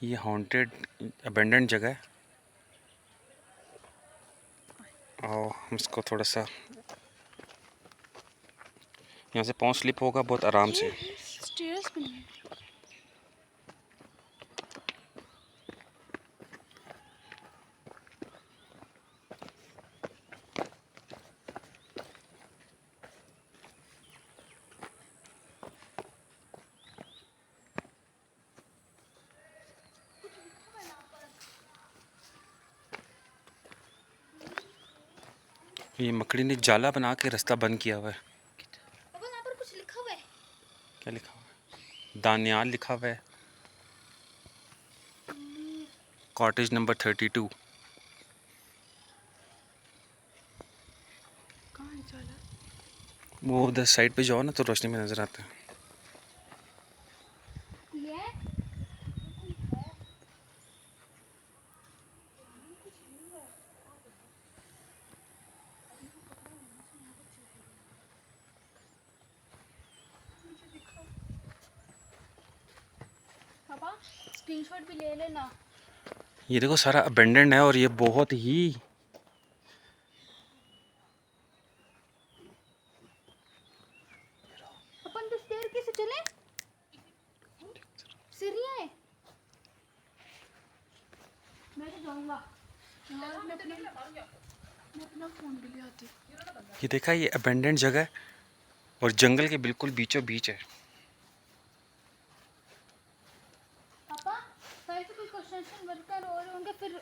ये haunted abundant जगह है और हम इसको थोड़ा सा यहाँ से पाँव स्लिप होगा बहुत आराम से। स्टेयर्स बनी है। ये मकड़ी ने जाला बना के रास्ता बंद किया हुआ है। पापा यहाँ पर कुछ लिखा हुआ है। क्या लिखा हुआ है? दानियाल लिखा हुआ है। Cottage number 32। कहाँ है जाला? वो उधर साइड पे जाओ ना तो रोशनी में नज़र आता है। ये पापा स्क्रीनशॉट भी ले लेना। ये देखो सारा अबेंडेंट है और ये बहुत ही अपन तो स्टेयर कैसे चले? सीढ़ियाँ है। मैं तो जाऊँगा। मैं अपना फ़ोन भी ले आती। ये देखा ये अबेंडेंट जगह है और जंगल के बिल्कुल बीचों बीच है। पापा शायद से कोई कंस्ट्रक्शन वर्कर और होंगे फिर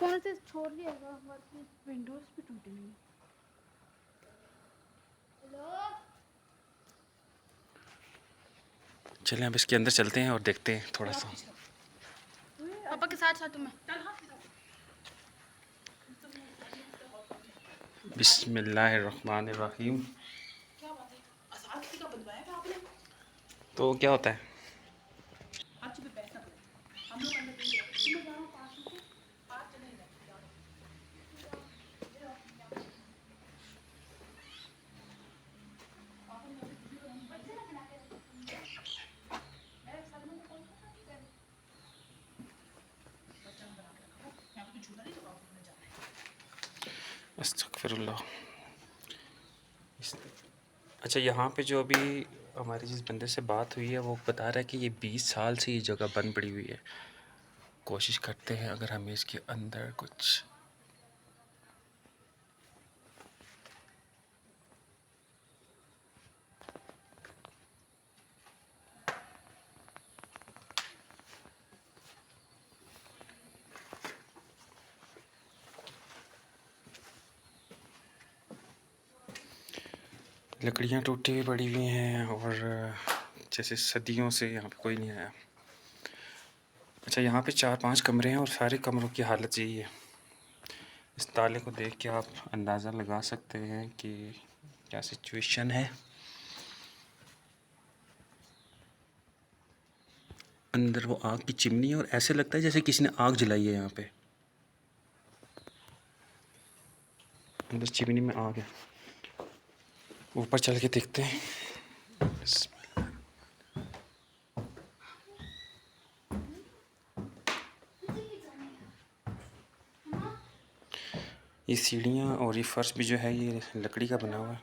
कौन से छोड़ दिया होगा वर्क। विंडोज भी टूटे नहीं। हेलो चलें अब इसके अंदर चलते हैं और देखते हैं थोड़ा सा। पापा के साथ साथ मैं बिस्मिल्लाहिर्रहमानिर्रहीम। तो क्या होता है? अस्तगफिरुल्लाह। अच्छा, यहाँ पे जो अभी हमारी जिस बंदे से बात हुई है वो बता रहा है कि ये 20 साल से ये जगह बंद पड़ी हुई है। कोशिश करते हैं अगर हमें इसके अंदर कुछ लकड़ियाँ टूटी हुई पड़ी हुई हैं और जैसे सदियों से यहाँ पे कोई नहीं आया। अच्छा, यहाँ पे 4-5 कमरे हैं और सारे कमरों की हालत यही है। इस ताले को देख के आप अंदाज़ा लगा सकते हैं कि क्या सिचुएशन है। अंदर वो आग की चिमनी है और ऐसे लगता है जैसे किसी ने आग जलाई है यहाँ पे। अंदर चिमनी में आग है। ऊपर चल के देखते हैं। ये सीढ़ियाँ और ये फर्श भी जो है ये लकड़ी का बना हुआ है।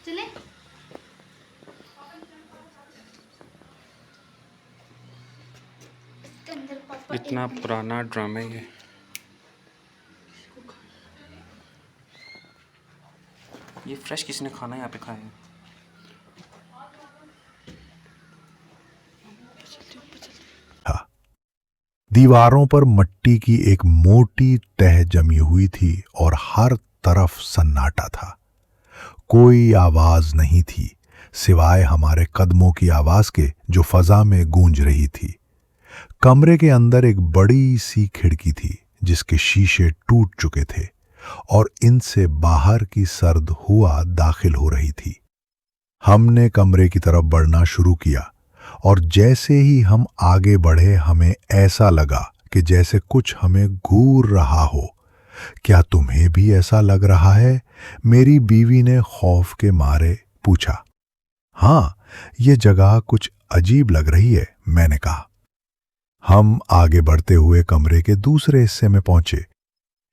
चले अंदर पापा इतना पुराना ड्रामा है ये फ्रेश किसने खाना यहाँ पे खाया है? दीवारों पर मिट्टी की एक मोटी तह जमी हुई थी और हर तरफ सन्नाटा था। कोई आवाज नहीं थी सिवाय हमारे कदमों की आवाज के जो फजा में गूंज रही थी। कमरे के अंदर एक बड़ी सी खिड़की थी जिसके शीशे टूट चुके थे और इनसे बाहर की सर्द हवा दाखिल हो रही थी। हमने कमरे की तरफ बढ़ना शुरू किया और जैसे ही हम आगे बढ़े हमें ऐसा लगा कि जैसे कुछ हमें घूर रहा हो। क्या तुम्हें भी ऐसा लग रहा है? मेरी बीवी ने खौफ के मारे पूछा। हाँ, ये जगह कुछ अजीब लग रही है, मैंने कहा। हम आगे बढ़ते हुए कमरे के दूसरे हिस्से में पहुंचे।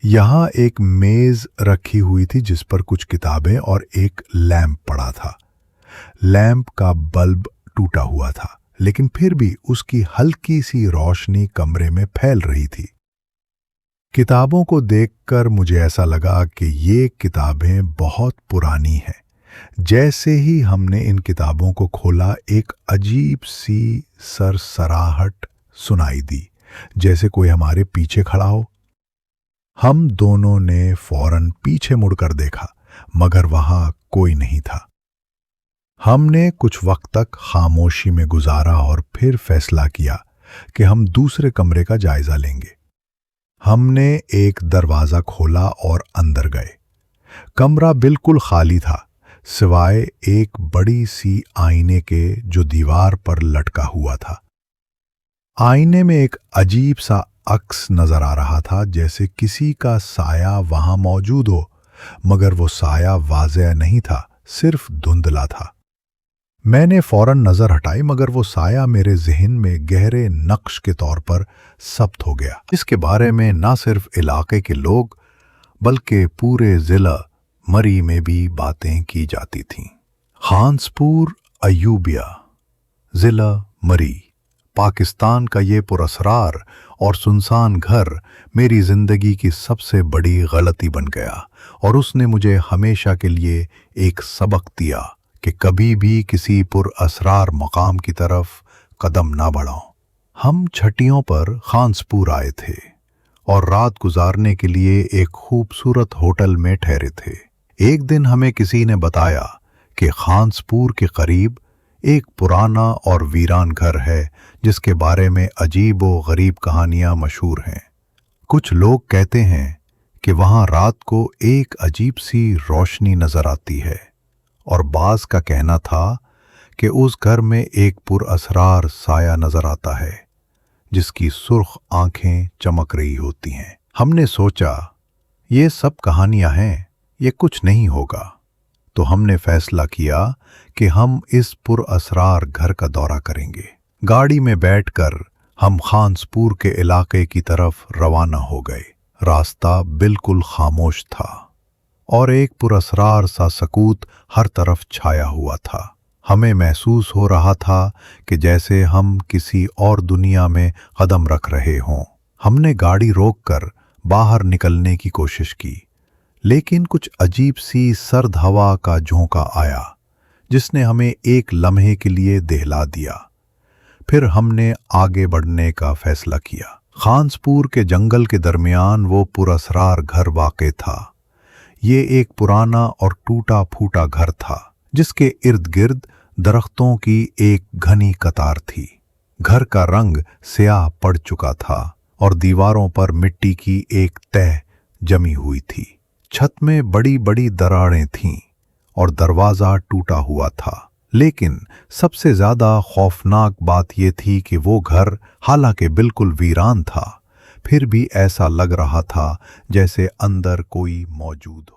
यहां एक मेज रखी हुई थी जिस पर कुछ किताबें और एक लैंप पड़ा था। लैंप का बल्ब टूटा हुआ था, लेकिन फिर भी उसकी हल्की सी रोशनी कमरे में फैल रही थी। किताबों को देखकर मुझे ऐसा लगा कि ये किताबें बहुत पुरानी हैं। जैसे ही हमने इन किताबों को खोला, एक अजीब सी सरसराहट सुनाई दी, जैसे कोई हमारे पीछे खड़ा हो। हम दोनों ने फौरन पीछे मुड़कर देखा, मगर वहां कोई नहीं था। हमने कुछ वक्त तक खामोशी में गुजारा और फिर फैसला किया कि हम दूसरे कमरे का जायजा लेंगे। हमने एक दरवाजा खोला और अंदर गए। कमरा बिल्कुल खाली था, सिवाय एक बड़ी सी आईने के जो दीवार पर लटका हुआ था। आईने में एक अजीब सा अक्स नजर आ रहा था, जैसे किसी का साया वहां मौजूद हो, मगर वो साया वाज़ेह नहीं था, सिर्फ धुंधला था। मैंने फौरन नजर हटाई, मगर वो साया मेरे जहन में गहरे नक्श के तौर पर सब्त हो गया, इसके बारे में न सिर्फ इलाके के लोग बल्कि पूरे जिला मरी में भी बातें की जाती थीं। खानसपुर अयूबिया, जिला मरी, पाकिस्तान का ये पुरअसरार और सुनसान घर मेरी जिंदगी की सबसे बड़ी गलती बन गया, और उसने मुझे हमेशा के लिए एक सबक दिया कि कभी भी किसी पुरअसरार मकाम की तरफ कदम ना बढ़ाओ। हम छठियों पर खानसपुर आए थे और रात गुजारने के लिए एक खूबसूरत होटल में ठहरे थे। एक दिन हमें किसी ने बताया कि खानसपुर के करीब एक पुराना और वीरान घर है जिसके बारे में अजीब व गरीब कहानियां मशहूर हैं। कुछ लोग कहते हैं कि वहां रात को एक अजीब सी रोशनी नजर आती है, और बाज का कहना था कि उस घर में एक पुरअसरार साया नजर आता है जिसकी सुर्ख आंखें चमक रही होती हैं। हमने सोचा ये सब कहानियां हैं, ये कुछ नहीं होगा, तो हमने फैसला किया कि हम इस पुरअसरार घर का दौरा करेंगे। गाड़ी में बैठकर हम खानसपुर के इलाके की तरफ रवाना हो गए। रास्ता बिल्कुल खामोश था और एक पुरअसरार सा सकूत हर तरफ छाया हुआ था। हमें महसूस हो रहा था कि जैसे हम किसी और दुनिया में कदम रख रहे हों। हमने गाड़ी रोककर बाहर निकलने की कोशिश की, लेकिन कुछ अजीब सी सर्द हवा का झोंका आया जिसने हमें एक लम्हे के लिए दहला दिया। फिर हमने आगे बढ़ने का फैसला किया। खानसपुर के जंगल के दरमियान वो पुरअसरार घर वाक़े था। ये एक पुराना और टूटा फूटा घर था जिसके इर्द गिर्द दरख्तों की एक घनी कतार थी। घर का रंग स्याह पड़ चुका था और दीवारों पर मिट्टी की एक तह जमी हुई थी। छत में बड़ी बड़ी दरारें थीं और दरवाज़ा टूटा हुआ था। लेकिन सबसे ज़्यादा खौफनाक बात यह थी कि वो घर हालांकि बिल्कुल वीरान था, फिर भी ऐसा लग रहा था जैसे अंदर कोई मौजूद हो।